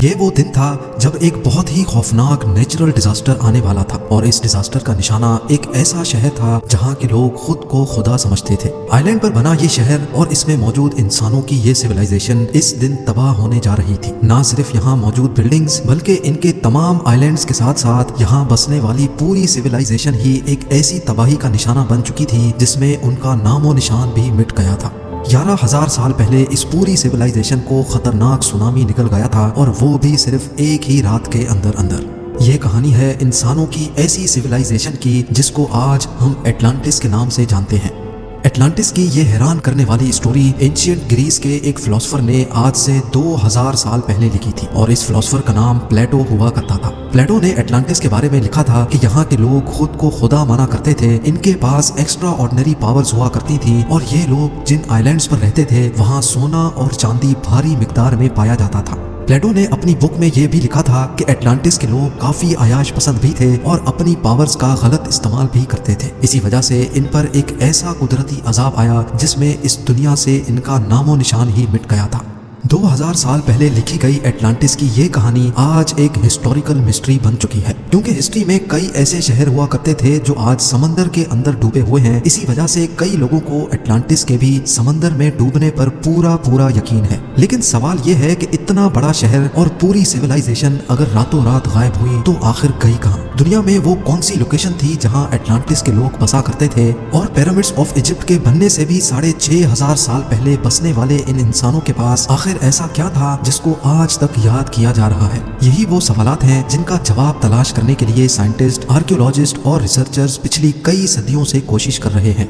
یہ وہ دن تھا جب ایک بہت ہی خوفناک نیچرل ڈیزاسٹر آنے والا تھا، اور اس ڈیزاسٹر کا نشانہ ایک ایسا شہر تھا جہاں کے لوگ خود کو خدا سمجھتے تھے۔ آئی لینڈ پر بنا یہ شہر اور اس میں موجود انسانوں کی یہ سویلائزیشن اس دن تباہ ہونے جا رہی تھی۔ نہ صرف یہاں موجود بلڈنگز بلکہ ان کے تمام آئی لینڈز کے ساتھ ساتھ یہاں بسنے والی پوری سویلائزیشن ہی ایک ایسی تباہی کا نشانہ بن چکی تھی جس میں ان کا نام و نشان بھی مٹ گیا تھا۔ 11,000 سال پہلے اس پوری سویلائزیشن کو خطرناک سونامی نکل گیا تھا، اور وہ بھی صرف ایک ہی رات کے اندر۔ یہ کہانی ہے انسانوں کی ایسی سویلائزیشن کی جس کو آج ہم اٹلانٹس کے نام سے جانتے ہیں۔ اٹلانٹس کی یہ حیران کرنے والی اسٹوری اینشینٹ گریس کے ایک فلاسفر نے آج سے 2000 سال پہلے لکھی تھی، اور اس فلاسفر کا نام پلیٹو ہوا کرتا تھا۔ پلیٹو نے اٹلانٹس کے بارے میں لکھا تھا کہ یہاں کے لوگ خود کو خدا مانا کرتے تھے، ان کے پاس ایکسٹرا آرڈنری پاورز ہوا کرتی تھیں، اور یہ لوگ جن آئی لینڈز پر رہتے تھے وہاں سونا اور چاندی بھاری مقدار میں پایا جاتا تھا۔ پلیٹو نے اپنی بک میں یہ بھی لکھا تھا کہ اٹلانٹس کے لوگ کافی عیاش پسند بھی تھے اور اپنی پاورز کا غلط استعمال بھی کرتے تھے۔ اسی وجہ سے ان پر ایک ایسا قدرتی عذاب آیا جس میں اس دنیا سے ان کا نام و نشان ہی مٹ گیا تھا۔ 2000 سال پہلے لکھی گئی اٹلانٹس کی یہ کہانی آج ایک ہسٹوریکل مسٹری بن چکی ہے، کیونکہ ہسٹری میں کئی ایسے شہر ہوا کرتے تھے جو آج سمندر کے اندر ڈوبے ہوئے ہیں۔ اسی وجہ سے کئی لوگوں کو اٹلانٹس کے بھی سمندر میں ڈوبنے پر پورا یقین ہے۔ لیکن سوال یہ ہے کہ اتنا بڑا شہر اور پوری سویلائزیشن اگر راتوں رات غائب ہوئی تو آخر گئی کہاں؟ دنیا میں وہ کون سی لوکیشن تھی جہاں اٹلانٹس کے لوگ بسا کرتے تھے؟ اور پیرامڈز آف ایجپٹ کے بننے سے بھی 6500 سال پہلے بسنے والے ان انسانوں کے پاس آخر ایسا کیا تھا جس کو آج تک یاد کیا جا رہا ہے؟ یہی وہ سوالات ہیں جن کا جواب تلاش کرنے کے لیے سائنٹسٹ، آرکیولوجسٹ اور ریسرچرز پچھلی کئی صدیوں سے کوشش کر رہے ہیں۔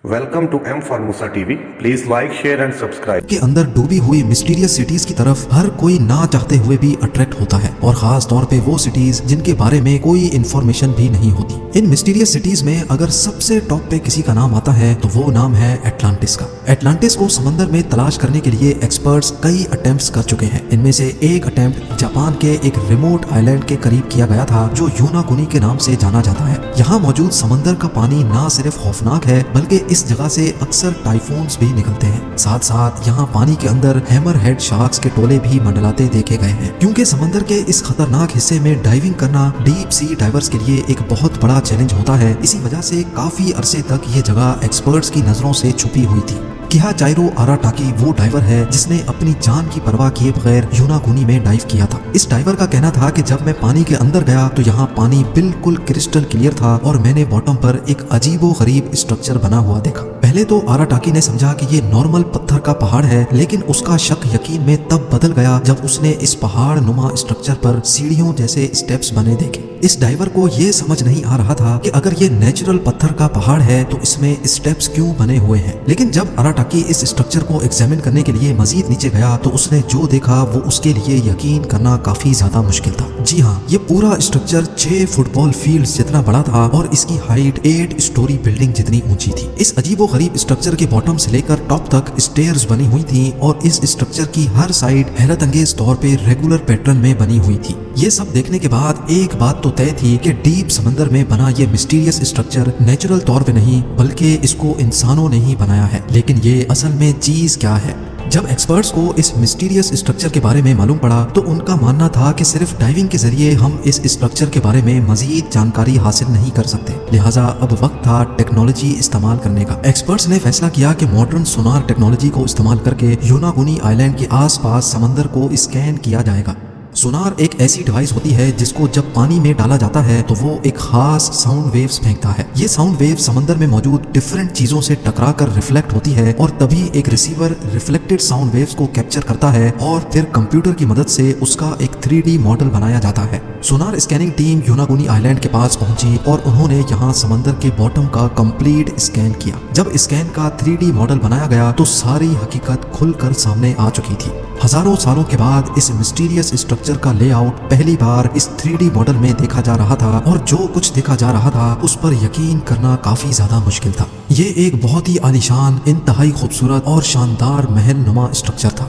Welcome to M for Musa TV, please like, share and subscribe. کے اندر ڈوبی ہوئی مسٹیریس سٹیز کی طرف ہر کوئی نہ چاہتے ہوئے بھی اٹریکٹ ہوتا ہے، اور خاص طور پہ وہ سٹیز جن کے بارے میں کوئی انفارمیشن بھی نہیں ہوتی۔ ان مسٹیریس سٹیز میں اگر سب سے ٹاپ پہ کسی کا نام آتا ہے تو وہ نام ہے اٹلانٹس کا۔ اٹلانٹس کو سمندر میں تلاش کرنے کے لیے ایکسپرٹس کئی اٹیمپٹس کر چکے ہیں۔ ان میں سے ایک اٹیمپٹ جاپان کے ایک ریموٹ آئی لینڈ کے قریب کیا گیا تھا جو یوناگونی کے نام سے جانا جاتا ہے۔ یہاں موجود سمندر کا پانی نہ صرف خوفناک ہے بلکہ اس جگہ سے اکثر ٹائفونز بھی نکلتے ہیں۔ ساتھ ساتھ یہاں پانی کے اندر ہیمر ہیڈ شارکس کے ٹولے بھی منڈلاتے دیکھے گئے ہیں۔ کیونکہ سمندر کے اس خطرناک حصے میں ڈائیونگ کرنا ڈیپ سی ڈائیورز کے لیے ایک بہت بڑا چیلنج ہوتا ہے، اسی وجہ سے کافی عرصے تک یہ جگہ ایکسپرٹس کی نظروں سے چھپی ہوئی تھی۔ کیا چائرو آراٹاکی وہ ڈائیور ہے جس نے اپنی جان کی پرواہ کیے بغیر یوناگونی میں ڈائیو کیا تھا۔ اس ڈائیور کا کہنا تھا کہ جب میں پانی کے اندر گیا تو یہاں پانی بالکل کرسٹل کلیئر تھا، اور میں نے باٹم پر ایک عجیب و غریب اسٹرکچر بنا ہوا دیکھا۔ پہلے تو آراٹاکی نے سمجھا کہ یہ نارمل پتھر کا پہاڑ ہے، لیکن اس کا شک یقین میں تب بدل گیا جب اس نے اس پہاڑ نما اسٹرکچر پر سیڑھیوں جیسے اسٹیپس بنے دیکھے۔ اس ڈائیور کو یہ سمجھ نہیں آ رہا تھا کہ اگر یہ نیچرل پتھر کا پہاڑ ہے تو اس میں اسٹیپس کیوں بنے ہوئے ہیں۔ لیکن جب آراٹاکی اس اسٹرکچر کو ایگزامن کرنے کے لیے مزید نیچے گیا تو اس نے جو دیکھا وہ اس کے لیے یقین کرنا کافی زیادہ مشکل تھا۔ جی ہاں، یہ پورا اسٹرکچر 6 فٹ بال فیلڈز جتنا بڑا تھا، اور اس کی ہائٹ 8 اسٹوری بلڈنگ جتنی اونچی تھی۔ اس عجیب و غریب اسٹرکچر کے باٹم سے لے کر ٹاپ تک اسٹیئرز بنی ہوئی تھیں، اور اس اسٹرکچر کی ہر سائڈ حیرت انگیز طور پہ ریگولر پیٹرن میں بنی ہوئی تھی۔ یہ سب دیکھنے کے بعد ایک بات تو طے تھی کہ ڈیپ سمندر میں بنا یہ مسٹیریس اسٹرکچر نیچرل طور پہ نہیں بلکہ اس کو انسانوں نے ہی بنایا ہے۔ لیکن یہ اصل میں چیز کیا ہے؟ جب ایکسپرٹس کو اس مسٹیریس اسٹرکچر کے بارے میں معلوم پڑا تو ان کا ماننا تھا کہ صرف ڈائیونگ کے ذریعے ہم اس اسٹرکچر کے بارے میں مزید جانکاری حاصل نہیں کر سکتے، لہٰذا اب وقت تھا ٹیکنالوجی استعمال کرنے کا۔ ایکسپرٹس نے فیصلہ کیا کہ ماڈرن سونار ٹیکنالوجی کو استعمال کر کے یوناگونی آئی لینڈ کے آس پاس سمندر کو اسکین کیا جائے گا۔ سونار ایک ایسی ڈیوائس ہوتی ہے جس کو جب پانی میں ڈالا جاتا ہے تو وہ ایک خاص ساؤنڈ ویوز پھینکتا ہے۔ یہ ساؤنڈ ویو سمندر میں موجود ڈیفرنٹ چیزوں سے ٹکرا کر ریفلیکٹ ہوتی ہے، اور تبھی ایک ریسیور ریفلیکٹڈ ساؤنڈ ویوز کو کیپچر کرتا ہے، اور پھر کمپیوٹر کی مدد سے اس کا ایک 3D ماڈل بنایا جاتا ہے۔ سونار اسکیننگ ٹیم یوناگونی آئی لینڈ کے پاس پہنچی اور انہوں نے یہاں سمندر کے باٹم کا کمپلیٹ اسکین کیا۔ جب اسکین کا 3D ماڈل بنایا گیا تو ساری حقیقت کھل کر سامنے آ چکی تھی۔ ہزاروں سالوں کے بعد اس مسٹیریس اسٹرکچر کا لے آؤٹ پہلی بار اس 3D ماڈل میں دیکھا جا رہا تھا، اور جو کچھ دیکھا جا رہا تھا اس پر یقین کرنا کافی زیادہ مشکل تھا۔ یہ ایک بہت ہی عالیشان، انتہائی خوبصورت اور شاندار محل نما اسٹرکچر تھا۔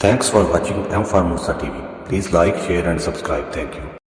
Thanks for watching M Formosa TV. Please like, share and subscribe. Thank you.